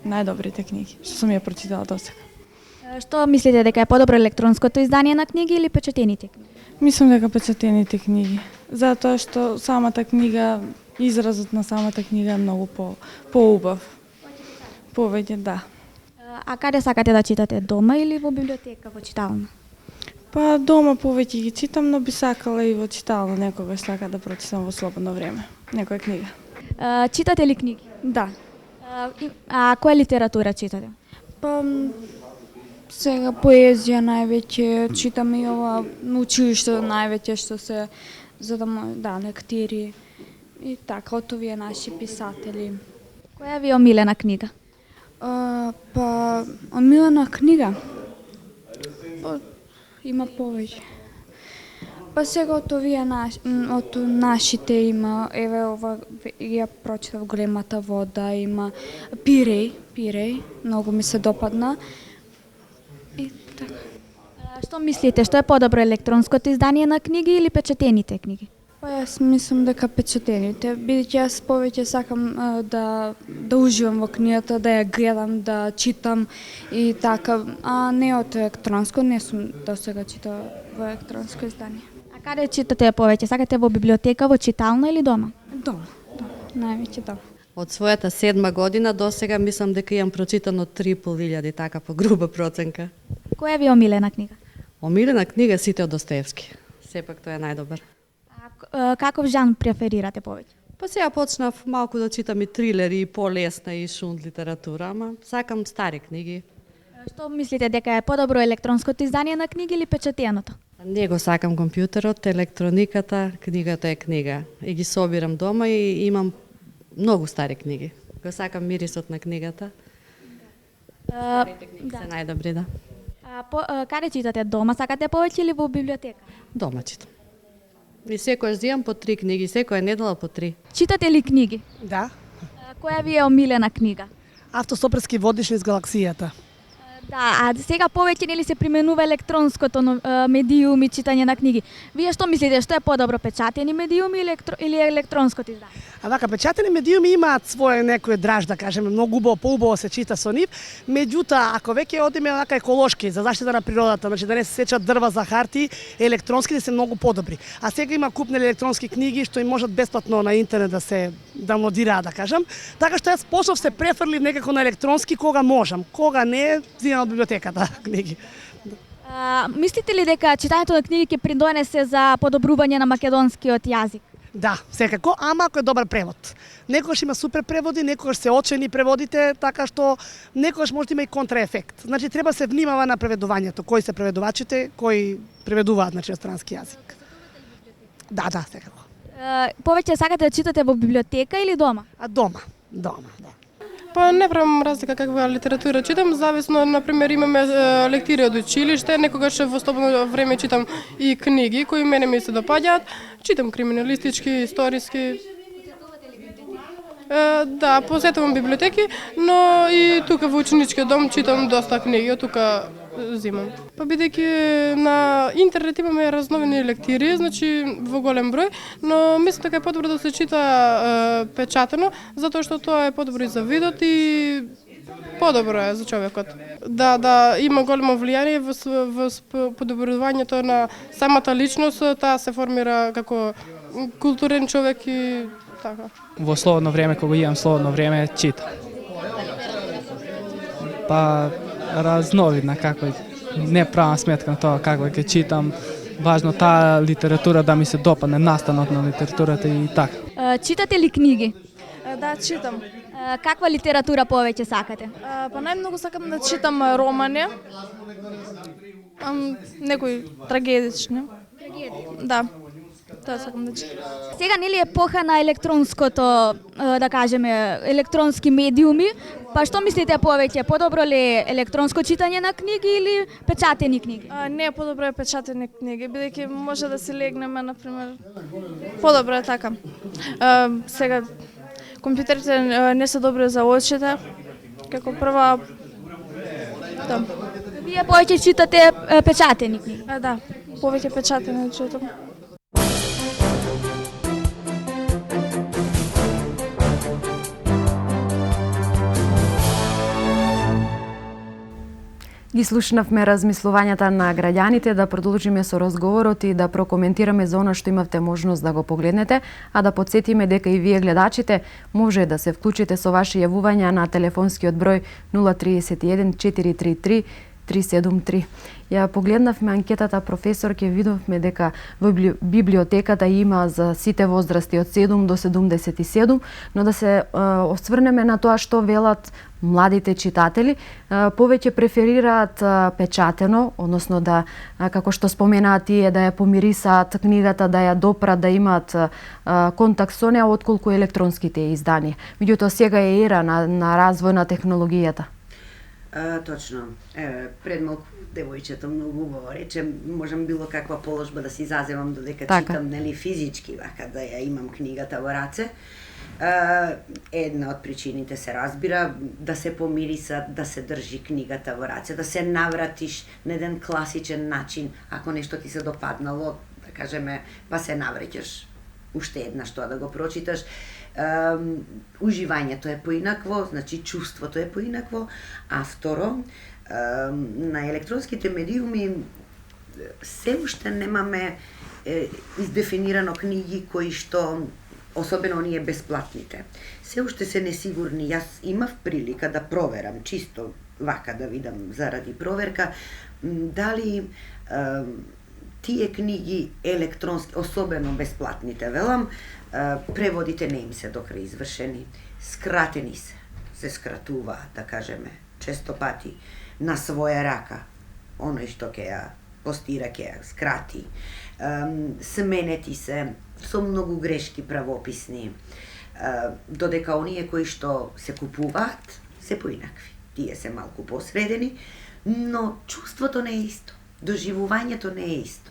најдобрите книги што сум ја прочитала досега. Што мислите, дека е подобро електронското издание на книги или печатените книги? Мислам дека печатените книги, затоа што самата книга, изразот на самата книга е многу поубав. Повеќе, да. А каде сакате да читате, дома или во библиотека, во читална? Па дома повеќе ги читам, но би сакала и во читална некогаш сака да прочитам во слободно време некоја книга. Читате ли книги? Да. А која литература читате? Па сега поезија највеќе читам и ова на училиште највеќе што се за да лектири и така од овие наши писатели. Која ви е омилена книга? Па омилена книга има повеќе. Па сега од овие од нашите има, еве ова ја прочитав Големата вода, има Пиреј, многу ми се допадна. И така. Што мислите, што е подобро електронското издание на книги или печатените книги? Па јас мислам дека печатените, бидејќи јас повеќе сакам да уживам во книгата, да ја гледам, да читам и така, а не од електронско, не сум досега читала во електронско издание. А каде читате повеќе? Сакате во библиотека, во читална или дома? Дома, највеќе дома. Од својата 7 година до сега мислам дека имам прочитано 3.500, така по груба проценка. Која ви е омилена книга? Омилена книга сите од Достоевски. Сепак тој е најдобар. Каков жан преферирате повеќе? Па сега почнав малку да читам и трилери, и полесна и шунт литература, ама сакам стари книги. Што мислите, дека е подобро електронското издание на книги или печатеното? Не го сакам компјутерот, електрониката, книгата е книга. И ги собирам дома и имам многу стари книги. Го сакам мирисот на книгата. Старите книги се најдобри, да. Каде читате? Дома сакате повеќе или во библиотека? Дома читам. И секојаш земам по 3 книги, секоја недела по 3. Читате ли книги? Да. Која ви е омилена книга? Автостопарски водиш низ галаксијата. Да, а сега повеќе нели се применува електронското медиум и читање на книги. Вие што мислите, што е подобро, печатени медиуми или електронското издание? А вака, печатени медиуми имаат своје некој драж, да кажеме, многу убаво, поубаво се чита со нив. Меѓутоа, ако веќе одиме вака еколошки, за заштита на природата, значи да не се сечат дрва за харти, електронските се многу подобри. А сега има купнели електронски книги што им можат бесплатно на интернет да се даунлодираат, да кажам. Така што јас почнав се префрлив некако на електронски кога можам, кога не, од библиотеката книги. Мислите ли дека читањето на книги ќе придонесе за подобрување на македонскиот јазик? Да, секако, ама ако е добар превод. Некогаш има супер преводи, некогаш се очени преводите, така што некогаш може да има и контраефект. Значи треба се внимава на преведувањето, кои се преведувачите, кои преведуваат на странски јазик. Да, секако. Повеќе сакате да читате во библиотека или дома? Дома, да. Па не правам разлика каква литература читам, зависно, например, имаме лектири од училиште, некогаш во слободно време читам и книги кои мене ми се допаѓаат, читам криминалистички, историски. Да, посетувам библиотеки, но и тука во ученичкиот дом читам доста книги, од тука зимам. Па бидејќи на интернет имаме разновени лектири, значи во голем број, но мислам дека е подобро да се чита печатено, затоа што тоа е подобро и за видот и подобро е за човекот. Да, има големо влијание во подобрувањето на самата личност, таа се формира како културен човек и така. Во слободно време, кога имам слободно време, читам. Па разновидна, како не правам сметка на тоа како ќе читам. Важно таа литература да ми се допадне, настанот на литературата и така. Читате ли книги? Да, читам. Каква литература повеќе сакате? Па најмногу сакам да читам романи. Некои трагедични. Да. Тоа сакам да читам. Сега нели е епоха на електронското, да кажеме, електронски медиуми, па што мислите повеќе, подобро ли е електронско читање на книги или печатени книги? Не, подобро е печатени книги, бидејќи може да се легнеме, например. Подобро е така. Сега компјутерите не се добри за очите, како прва. Да. Вие повеќе читате печатени книги? Да, повеќе печатени читам. Ги Ги слушнавме размислувањата на граѓаните, да продолжиме со разговорот и да прокоментираме за она што имавте можност да го погледнете, а да подсетиме дека и вие гледачите може да се вклучите со ваши јавувања на телефонскиот број 031 433 373. Ја погледнавме анкетата, професор, ќе видовме дека во библиотеката има за сите возрасти од 7 до 77, но да се осврнеме на тоа што велат младите читатели. Повеќе преферираат печатено, односно да, како што споменаат тие, да ја помирисаат книгата, да ја допрат, да имаат контакт со неа, отколку електронските изданија. Меѓутоа сега е ера на развој на технологијата. Точно. Пред малку девојчето многу убаво рече, можам било каква положба да си заземам додека читам, нели, физички, вака да ја имам книгата во раце. Една од причините се разбира да се помириса, да се држи книгата во раце, да се навратиш на еден класичен начин, ако нешто ти се допаднало, да кажеме, па се навреќаш уште еднаш тоа да го прочиташ. Уживањето е поинакво, значи чувството е поинакво, а второ, на електронските медиуми се уште немаме издефинирано книги кои што, особено оние бесплатните, се уште се несигурни. Јас имав прилика да проверам, чисто вака да видам заради проверка, дали тие книги електронски, особено бесплатните, велам, преводите не им се докрај извршени, скратени се скратуваат, да кажеме, често пати на своја рака, оној што ќе ја постира, ќе ја скрати, сменети се со многу грешки правописни, додека оние кои што се купуваат се поинакви. Тие се малку посредени, но чувството не е исто, доживувањето не е исто.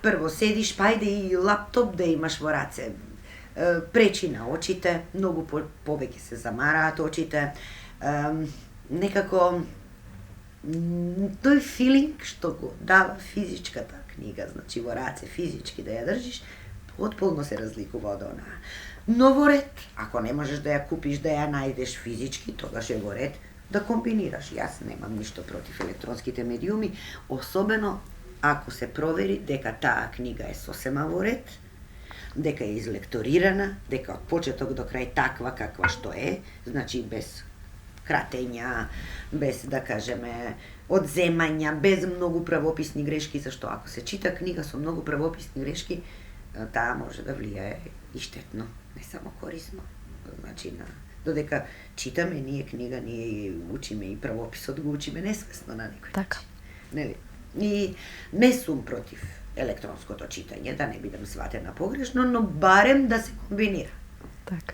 Прво седиш, па ајде и лаптоп да имаш во раце, пречи на очите, многу повеќе се замараат очите, некако тој филинг што го дава физичката книга, значи во раце физички да ја држиш, потполно се разликува од онаа. Но во ред, ако не можеш да ја купиш, да ја најдеш физички, тогаш е во ред да комбинираш. Јас немам ништо против електронските медиуми, особено ако се провери дека таа книга е сосема во ред, дека е излекторирана, дека од почеток до крај таква каква што е, значи без кратења, без, да кажеме, одземања, без многу правописни грешки, зашто ако се чита книга со многу правописни грешки, таа може да влијае и штетно, не само корисно. Значи, додека читаме ние книга, ние учиме и правописот го учиме несвесно на некој начин. Нели? И не сум против електронското читање, да не бидам сватена погрешно, но барем да се комбинира.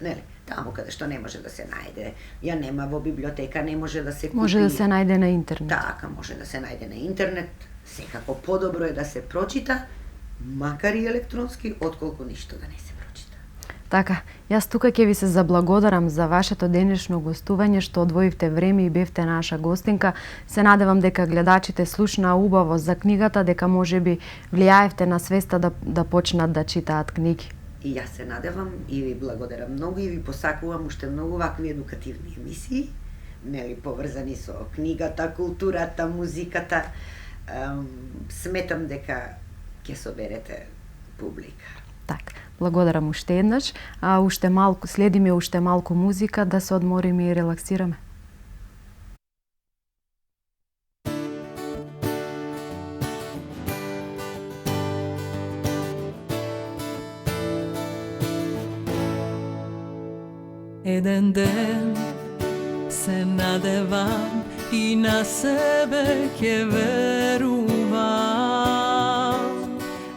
Нели? Таму каде што не може да се најде, ја нема во библиотека, не може да се купи. Може да се најде на интернет. Така, може да се најде на интернет. Секако подобро е да се прочита, макар и електронски, отколку ништо да не се прочита. Така, јас тука ќе ви се заблагодарам за вашето денешно гостување, што одвоивте време и бевте наша гостинка. Се надевам дека гледачите слушнаа убаво за книгата, дека можеби влијаевте на свеста да почнат да читаат книги. И јас се надевам и ви благодарам многу и ви посакувам уште многу вакви едукативни емисии, нели, поврзани со книгата, културата, музиката. Сметам дека ќе соберете публика. Так, благодарам уште еднаш, а уште малку, следиме уште малку музика да се одмориме и релаксираме. Еден ден се надевам и на себе ќе верувам,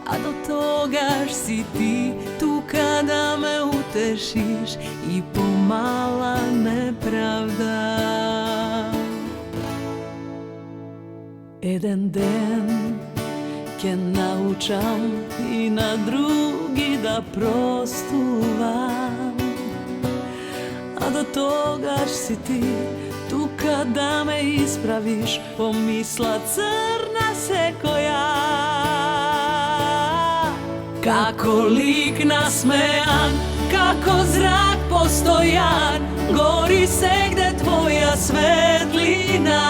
а до тогаш си ти тука да ме утешиш и помала неправда. Еден ден ќе научам и на други да простувам, а до тогаш си ти тука да ме исправиш, помисла црна секоја. Како лик насмеан, како зрак постојан, гори сегде твоја светлина.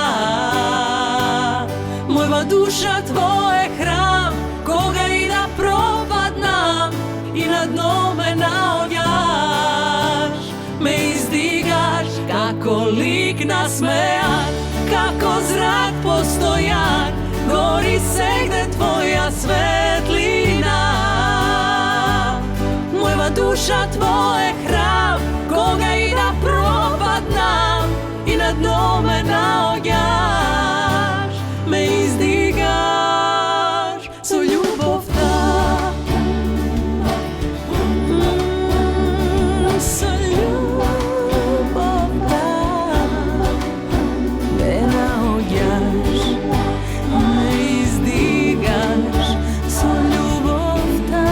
Моја душа твој храм, кога и да пропаднам и на дно ме наоѓаш, ме издигаш како лик насмејан, како зрак постојан, гори сегде твоја светлина. Моја душа твој храм, кога и да пропаднам и на дно ме наоѓаш, ме издигаш со љубовта. Со љубовта ме наоѓаш, ме издигаш со љубовта.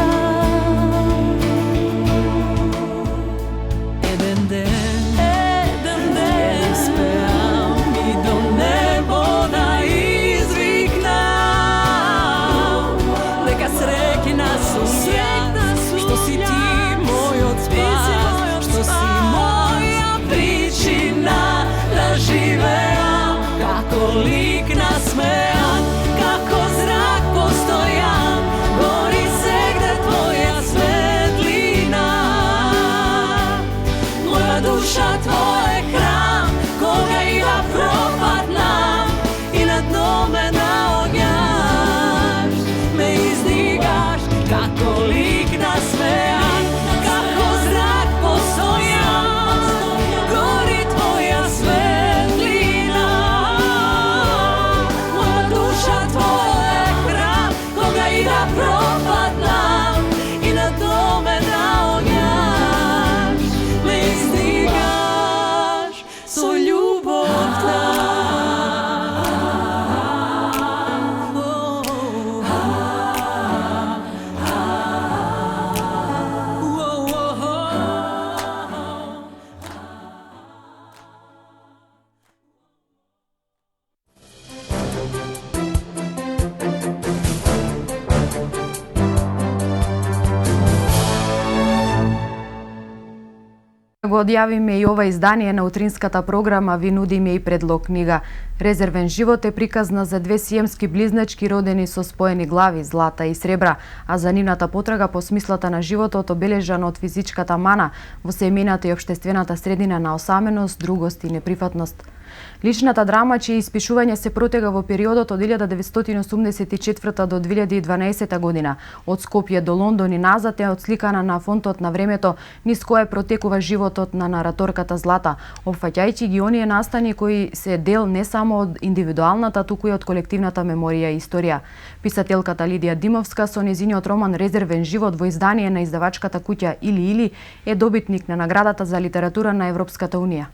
Еден ден спеам и до небо да извикнам, дека среќна сум јас, што си ти мојот спас, што си моја причина да живеам, како лик насмејан, како зрак постојан, гори сегде твоја светлина. Моја душа твој храм, кога и да пропаднам и на дно ме наоѓаш, ме издигаш како лик насмејан, како зрак постојан, гори твоја светлина. Моја душа твој храм, кога и да пропаднам и на дно ме наоѓаш, ме издигаш со љубовта. Го одјавиме и ова издание на утринската програма, ви нудиме и предлог книга. Резервен живот е приказна за две сиемски близначки родени со споени глави, злата и сребра, а за нивната потрага по смислата на животот обележана од физичката мана во семејната и општествената средина на осаменост, другост и неприфатност. Личната драма, чие испишување се протега во периодот од 1984 до 2012 година, од Скопје до Лондон и назад, е отсликана на фонтот на времето низ кое протекува животот на нараторката Злата, опфаќајќи ги оние настани кои се дел не само од индивидуалната, туку и од колективната меморија и историја. Писателката Лидија Димовска со нејзиниот роман Резервен живот во издание на издавачката куќа Или е добитник на наградата за литература на Европската унија.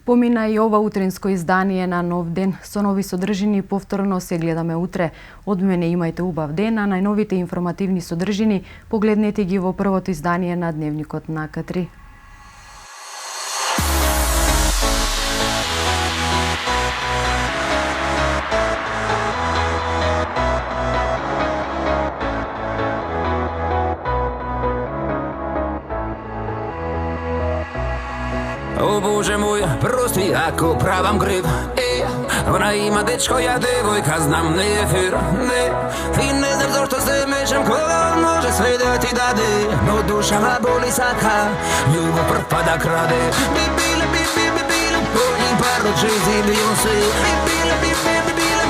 Помина и ова утринско издание на Нов ден. Со нови содржини повторно се гледаме утре. Од мене имајте убав ден, а најновите информативни содржини погледнете ги во првото издание на Дневникот на К3. О Боже мој, прости ако правам грев. Она има дечко, ја девојка, знам не е фер. Не, и не знам зашто се мешам, кога може све да ти даде. Но душава боли сака, љубов прв па да краде. Би биле, пони паро Джези и Бейонсе. Би биле,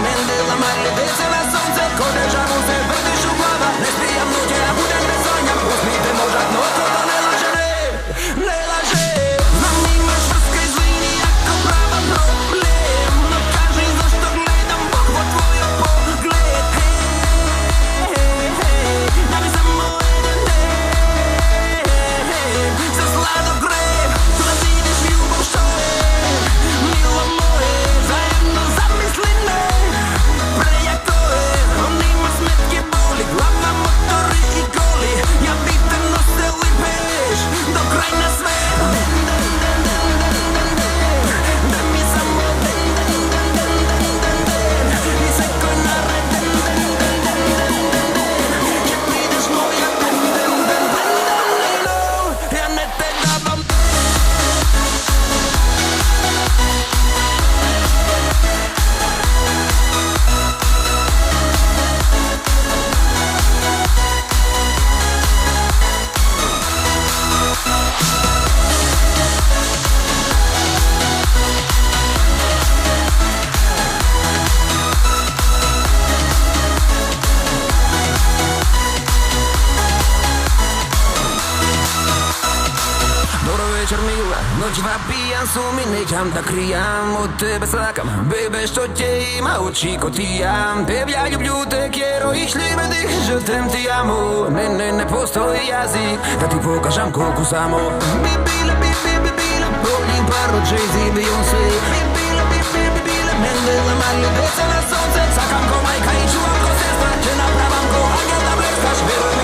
Мендела, Марија, весела сонце. Ко дежаву се вртиш у глава, не спијам ноќе, а будем без сонјам. Усмите можат, но тоа не лаже, не лаже. Noćva pijan su mi, nećam da krijam, od tebe slakam, bebe što te ima oči ko ti ja. Babe, ja ljublju te, quiero ich liebe dich, je t'aime, ti amo. Ne postoji jezik da ti pokažem koliko samo. Bi bila, volim parno Jay-Z, Beyoncé. Bi bila, mene ima ljubeća na sonce. Sakam ko majka i čuvam ko sestra, te napravam ko angel da bleskaš, verujem.